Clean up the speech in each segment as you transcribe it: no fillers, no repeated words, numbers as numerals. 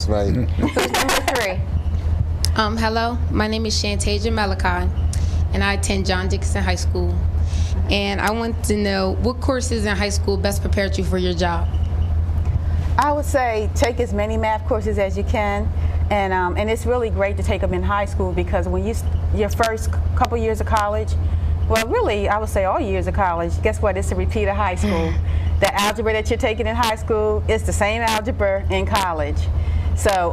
That's right. Who's number 3? Hello, my name is Shantasia Malachi, and I attend John Dickinson High School. And I want to know what courses in high school best prepared you for your job? I would say take as many math courses as you can, and it's really great to take them in high school because when your first couple years of college, well, really, I would say all years of college, guess what? It's a repeat of high school. The algebra that you're taking in high school is the same algebra in college. So,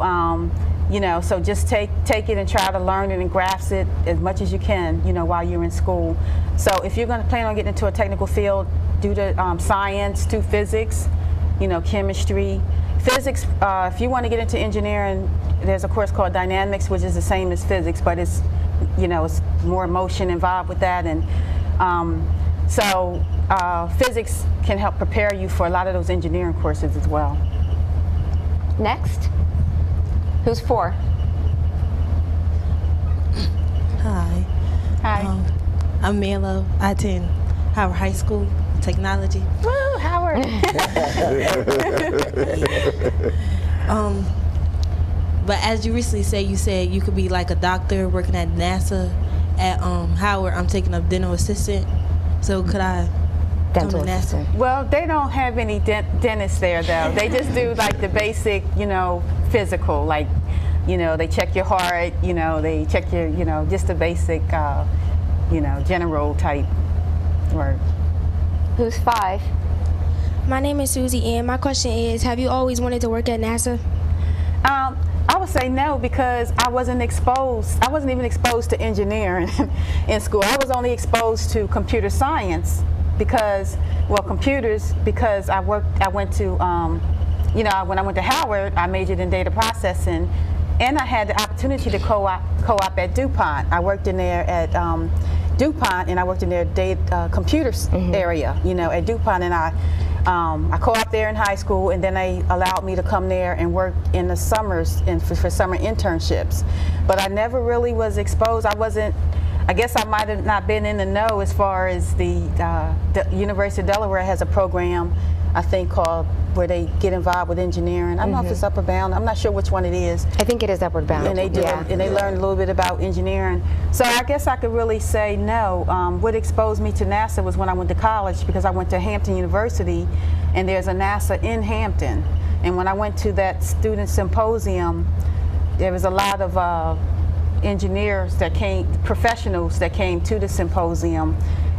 so just take it and try to learn it and grasp it as much as you can, while you're in school. So if you're going to plan on getting into a technical field, do the science, do physics, chemistry. Physics, if you want to get into engineering, there's a course called dynamics, which is the same as physics, but it's, it's more emotion involved with that. And physics can help prepare you for a lot of those engineering courses as well. Next. Who's 4? Hi. Hi. I'm Melo. I attend Howard High School, Technology. Woo, Howard. But as you recently said, you could be like a doctor working at NASA. At Howard, I'm taking up dental assistant. So could I come to NASA? Well, they don't have any dentists there, though. They just do like the basic, physical, like, they check your heart, they check your, just the basic, general type work. Who's 5? My name is Susie, and my question is, have you always wanted to work at NASA? I would say no, because I wasn't even exposed to engineering in school. I was only exposed to computer science because I went to, when I went to Howard, I majored in data processing, and I had the opportunity to co-op at DuPont. I worked in there at DuPont, and I worked in their data computers area, at DuPont, and I co-opted there in high school, and then they allowed me to come there and work in the summers and for summer internships. But I never really was exposed. I guess I might have not been in the know as far as the University of Delaware has a program, I think, called where they get involved with engineering. I don't know if it's Upward Bound. I'm not sure which one it is. I think it is Upward Bound. And they do, and they learn a little bit about engineering. So I guess I could really say no. What exposed me to NASA was when I went to college, because I went to Hampton University, and there's a NASA in Hampton. And when I went to that student symposium, there was a lot of engineers that came, professionals that came to the symposium,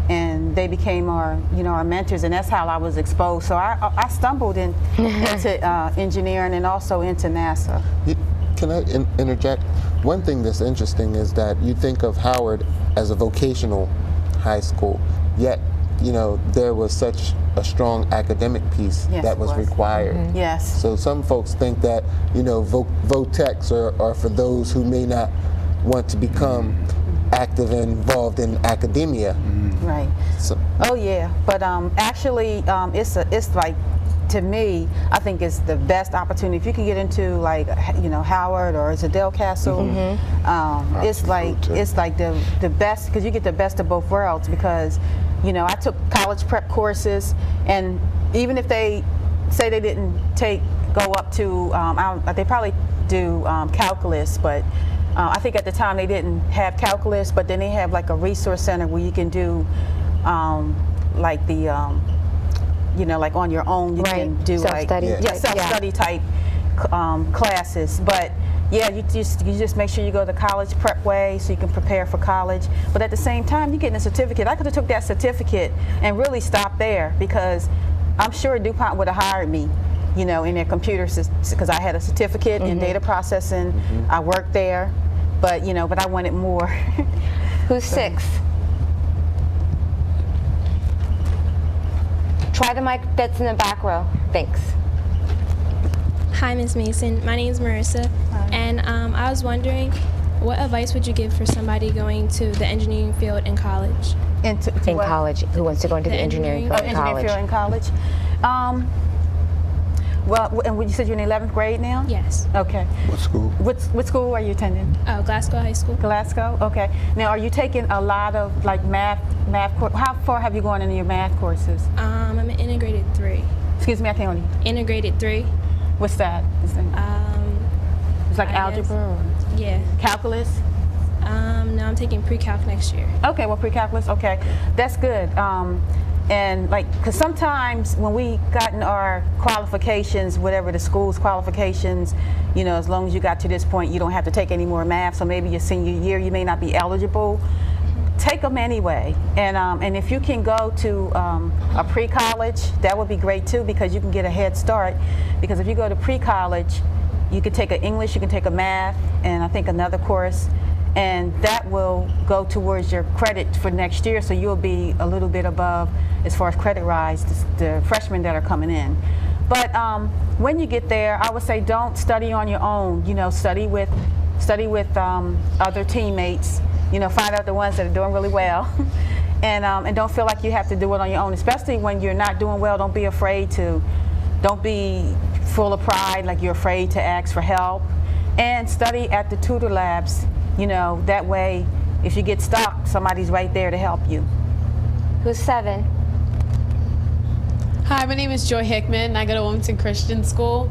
and they became our mentors, and that's how I was exposed. So I stumbled into engineering and also into NASA. Can I interject? One thing that's interesting is that you think of Howard as a vocational high school, yet there was such a strong academic piece that was required. Yes. So some folks think that vo-techs are for those who may not want to become active and involved in academia. Right. So, but actually, it's like, to me, I think it's the best opportunity. If you can get into like Howard or Zadell Castle, it's like the best, because you get the best of both worlds. Because I took college prep courses, and even if they say they didn't go up to, they probably do calculus, but I think at the time they didn't have calculus, but then they have like a resource center where you can do like the like on your own you can do self-study. Self-study type classes. But you just make sure you go the college prep way so you can prepare for college. But at the same time, you're getting a certificate. I could have took that certificate and really stopped there, because I'm sure DuPont would have hired me, in their computer systems, because I had a certificate in data processing. I worked there, but but I wanted more. Who's 6? Try the mic that's in the back row. Thanks. Hi, Ms. Mason. My name is Marissa. Hi. And I was wondering, what advice would you give for somebody going to the engineering field in college? In college, who wants to go into the engineering field in college? Engineering field in college. Well, and you said you're in 11th grade now? Yes. Okay. what school? What school are you attending? Oh, Glasgow High School. Glasgow? Okay. Now, are you taking a lot of like math how far have you gone in your math courses? I'm an integrated 3. Excuse me, I can't hear you. Integrated 3. What's that? It's like algebra? Yeah. Calculus? No, I'm taking pre-calc next year. Okay, well, pre-calculus, okay. That's good. And like, because sometimes when we gotten our qualifications, whatever the school's qualifications, you know, as long as you got to this point, you don't have to take any more math. So maybe your senior year, you may not be eligible. Take them anyway. And if you can go to a pre-college, that would be great too, because you can get a head start. Because if you go to pre-college, you can take an English, you can take a math, and I think another course. And that will go towards your credit for next year, so you'll be a little bit above as far as credit rise, the freshmen that are coming in. But when you get there, I would say don't study on your own. You know, study with other teammates. You know, find out the ones that are doing really well, and don't feel like you have to do it on your own. Especially when you're not doing well, don't be afraid to. Don't be full of pride, like you're afraid to ask for help, and study at the tutor labs. You know, that way, if you get stuck, somebody's right there to help you. Who's 7? Hi, my name is Joy Hickman. I go to Wilmington Christian School.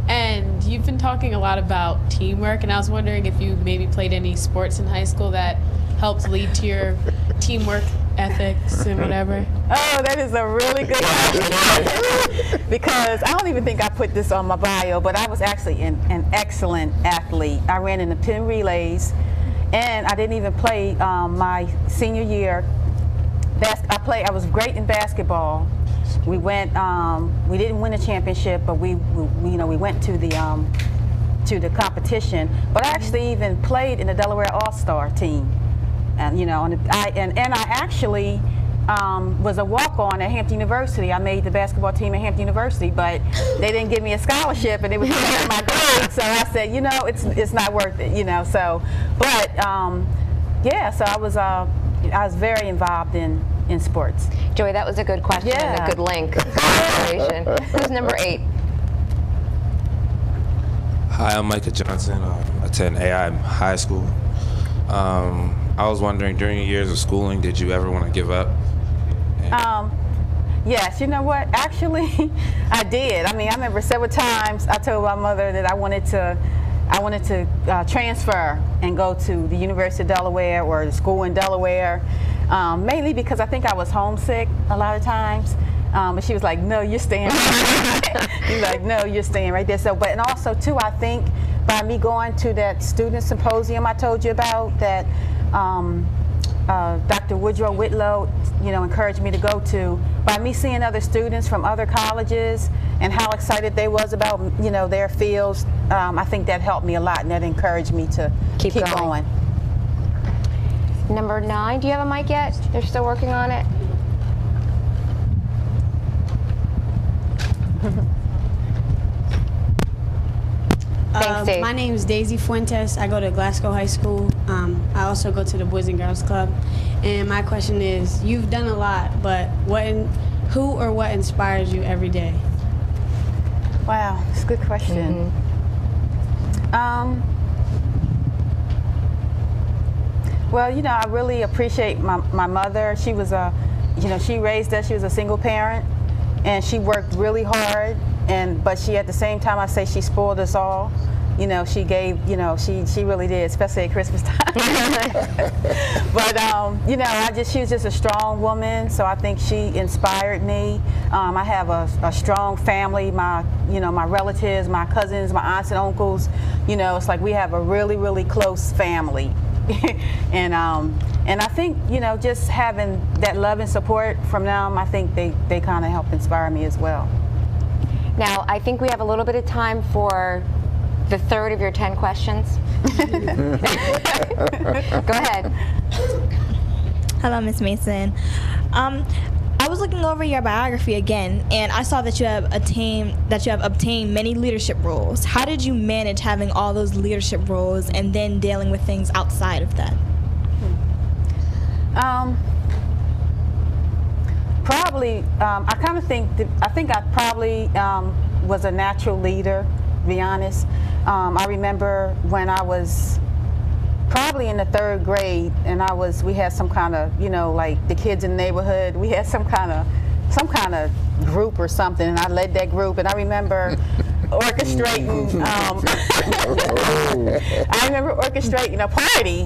And you've been talking a lot about teamwork, and I was wondering if you maybe played any sports in high school that helped lead to your teamwork ethics and whatever. Oh, that is a really good question. Because I don't even think I put this on my bio, but I was actually an excellent athlete. I ran in the pin relays, and I didn't even play my senior year. I was great in basketball. We went. We didn't win a championship, but we went to the competition. But I actually even played in the Delaware All-Star team, and I actually was a walk-on at Hampton University. I made the basketball team at Hampton University, but they didn't give me a scholarship, and it was my grade. So I said, you know, it's not worth it. You know, so but yeah. So I was very involved in sports. Joy, that was a good question and a good link. Who's number 8? Hi, I'm Micah Johnson. I attend AI High School. I was wondering, during your years of schooling, did you ever want to give up? Yes, you know what? Actually, I did. I mean, I remember several times I told my mother that I wanted to transfer and go to the University of Delaware or the school in Delaware, mainly because I think I was homesick a lot of times. But she was like, "No, you're staying." She's like, "No, you're staying right there." So, but and also too, I think by me going to that student symposium I told you about that. Dr. Woodrow Whitlow, encouraged me to go to. By me seeing other students from other colleges and how excited they was about, their fields, I think that helped me a lot, and that encouraged me to keep going. Number 9, do you have a mic yet? They're still working on it. Thanks, Dave. My name is Daisy Fuentes. I go to Glasgow High School. I also go to the Boys and Girls Club. And my question is, you've done a lot, but who or what inspires you every day? Wow, that's a good question. Well, I really appreciate my mother. She was she raised us. She was a single parent, and she worked really hard. But she, at the same time, I say she spoiled us all. She gave, she really did, especially at Christmas time. But, she was just a strong woman, so I think she inspired me. I have a strong family, my relatives, my cousins, my aunts and uncles. It's like we have a really, really close family. And I think, just having that love and support from them, I think they kind of help inspire me as well. Now, I think we have a little bit of time for the third of your 10 questions. Go ahead. Hello, Ms. Mason. I was looking over your biography again, and I saw that you have obtained many leadership roles. How did you manage having all those leadership roles and then dealing with things outside of that? Probably, I think I probably was a natural leader, to be honest. I remember when I was probably in the 3rd grade, and we had some kind of, like the kids in the neighborhood, we had some kind of group or something, and I led that group, and I remember orchestrating I remember orchestrating a party,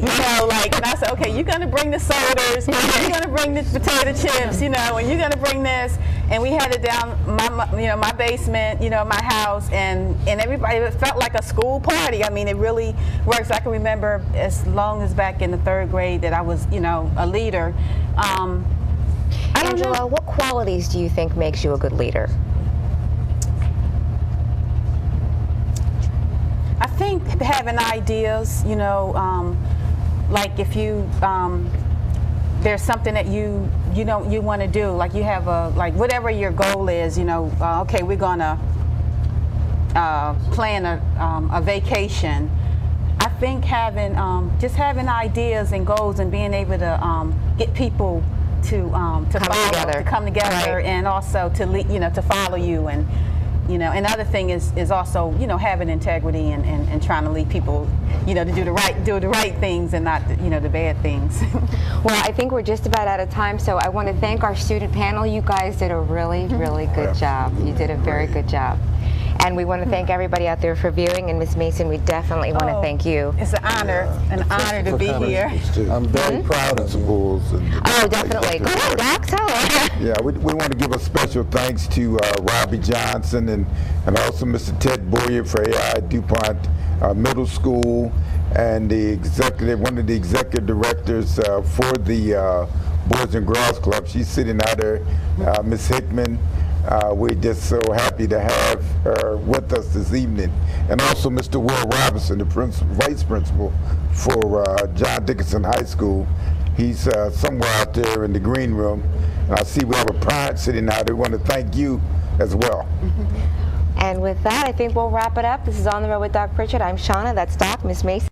like, and I said, okay, you're going to bring the sodas, you're going to bring the potato chips, and you're going to bring this. And we had it down my basement, my house, and everybody, it felt like a school party. I mean, it really works. I can remember as long as back in the 3rd grade that I was, a leader. Angela, what qualities do you think makes you a good leader? I think having ideas, like if you there's something that you want to do, like you have whatever your goal is, okay, we're gonna plan a vacation. I think having just having ideas and goals and being able to get people to come together, right. And also to lead, to follow you, and another thing is also having integrity and trying to lead people to do the right things and not the bad things. Well, I think we're just about out of time, so I want to thank our student panel. You guys did a really good job. You did a very good job. And we want to thank everybody out there for viewing, and Ms. Mason, we definitely want to thank you. It's an honor to be here. I'm very proud of schools. Oh, definitely. Go ahead, Doc, tell us. Yeah, we want to give a special thanks to Robbie Johnson and also Mr. Ted Boyer for AI DuPont Middle School, and one of the executive directors for the Boys and Girls Club. She's sitting out there, Ms. Hickman. We're just so happy to have her with us this evening. And also Mr. Will Robinson, the vice principal for John Dickinson High School. He's somewhere out there in the green room. And I see we have a parent sitting out there. We want to thank you as well. And with that, I think we'll wrap it up. This is On the Road with Doc Pritchett. I'm Shauna. That's Doc, Miss Mason.